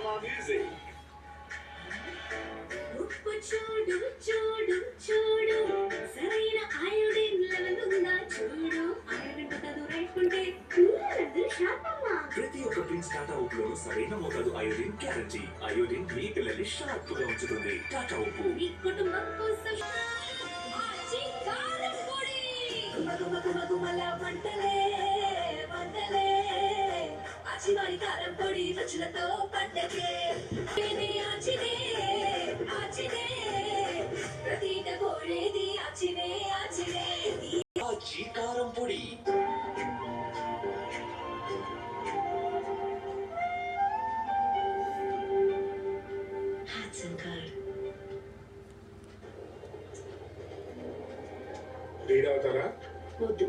Easy. ఉప్పు చూడు చూడు చూడు సరైన అయోడిన్ లెవెల్ ఉందా చూడు అయోడిన్ పదదు రైకుంటే పిల్లలందరూ షార్పమ్మా. ప్రతి ఒక్క ప్రిన్స్ టాటా ఉప్పులో సరైన మోతాదు అయోడిన్ గ్యారంటీ. అయోడిన్ మీ పిల్లల్ని షార్ప్ గా ఉంచుతుంది. టాటా ఉప్పు మీ కుటుంబం కోసం ఆచి కారం పొడి గుమగుమల వంటలే వంటలే ఆచివారి కారం పొడి రుచులతో పండగే ఆచినే ఆచినే ప్రతిట కోడేది ఆచినే ఆచినే ఆచి కారం పొడి. హ్యాట్సన్ కార్డ్ అవుతారా? వద్దు.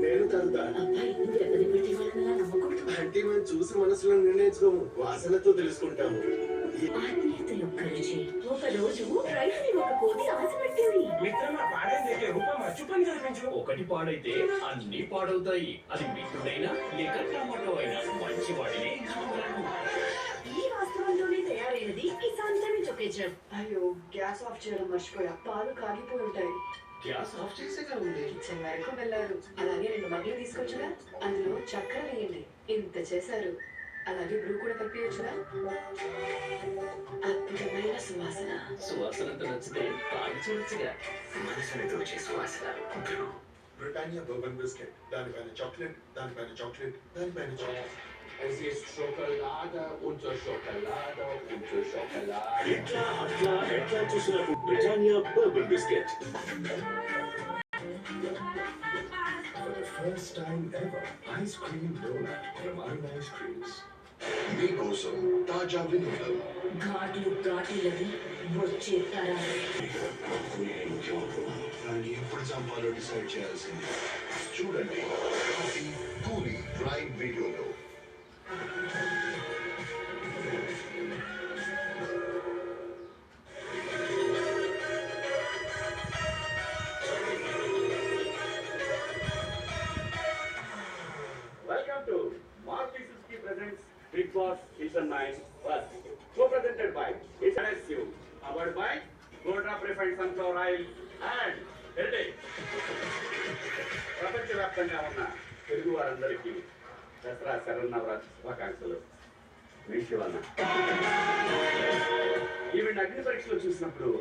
నేను తాగుతా. అబ్బాయి నువ్వు ఎవరి పెట్టి వాళ్ళలా నమ్మకూడదు. అంటే మనం చూసి మనసులో నిర్ణయించుకోము, వాసనతో తెలుసుకుంటాము. ఆత్మీయత యొక్క రుచి. ఒక రోజు రైతుని ఒక కోతి ఆశ పెట్టింది. మిత్రమా పాడైతే రూపం అచ్చుపని కనిపించు. ఒకటి పాడైతే అన్ని పాడవుతాయి. అది మిత్రుడైనా లేక టమాటో అయినా మంచి వాడిని ఈ వాస్తవంలోనే తయారైనది కిసాన్ సెవెన్ చొకేజం. అయ్యో గ్యాస్ ఆఫ్ చేయడం మర్చిపోయా. పాలు కాగిపోయి ఉంటాయి. గ్యాస్ ఆఫ్ చేసేగా ఉంది. కిచెన్ వరకు వెళ్ళారు. అలాగే 2 మగ్గులు తీసుకొచ్చుగా, అందులో చక్కెర వేయండి. ఇంత చేశారు. అలాగే బ్రూ కూడా కలిపియొచ్చుగా. అద్భుతమైన సువాసన. సువాసనతో నచ్చితే తాగి చూడొచ్చుగా. మనసులతో వచ్చే సువాసన. బ్రిటానియా బర్బన్ బిస్కెట్, దానిపైన చాక్లెట్, దానిపైన చాక్లెట్, దానిపైన chocolate. Es ist Schokolade unter Schokolade unter Schokolade. ఎట్లా అట్లా ఎట్లా చూసినప్పుడు Britannia Bourbon biscuit. For the first time ever, ice cream donut from Arun Ice Creams. మీకోసం తాజా వినోదం. ఘాట్లు ఘాట్లది వచ్చే తరాలు. దాన్ని ఎప్పుడు చంపాలో డిసైడ్ చేయాల్సింది. చూడండి కాఫీ కూలీ ప్రైమ్ వీడియోలో. Welcome to Marty Suzuki presents Big Boss Season 9 First, co-presented by SNSU, powered by Goldrop Refined Sunflower Oil and Heritage. ప్రపంచవ్యాప్తంగా ఉన్న తెలుగు వారందరికీ దసరా శరన్నవరాత్రి శుభాకాంక్షలు. శివన్న ఈవిడ అగ్ని పరీక్షలో చూసినప్పుడు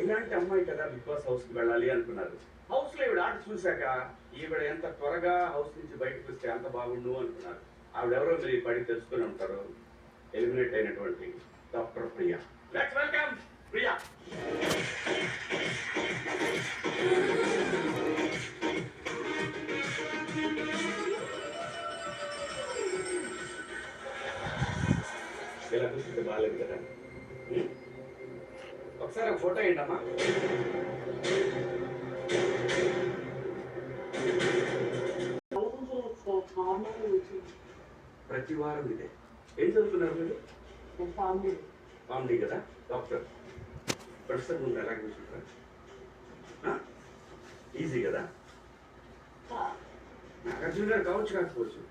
ఇలాంటి అమ్మాయి కదా బిగ్ బాస్ హౌస్కి వెళ్ళాలి అనుకున్నారు. హౌస్లో ఈవిడ ఆట చూశాక ఈవిడ ఎంత త్వరగా హౌస్ నుంచి బయటకు వస్తే అంత బాగుండు అనుకున్నారు. ఆవిడెవరో మీరు పడి తెలుసుకుని ఉంటారు. ఎలిమినేట్ అయినటువంటి doctor Priya. Let's welcome Priya. ఇలా చూస్తే బాగాలేదు కదా. ఒకసారి ఒక ఫోటో ఏంటమ్మా. ప్రతి వారం ఇదే. ఏం చదువుతున్నారు మీరు? ఫార్మడీ కదా డాక్టర్. ప్రొఫెసర్ ముందు ఎలా కూర్చుంటారు? ఈజీ కదా. నాగార్జున గారు కావచ్చు కాకపోవచ్చు.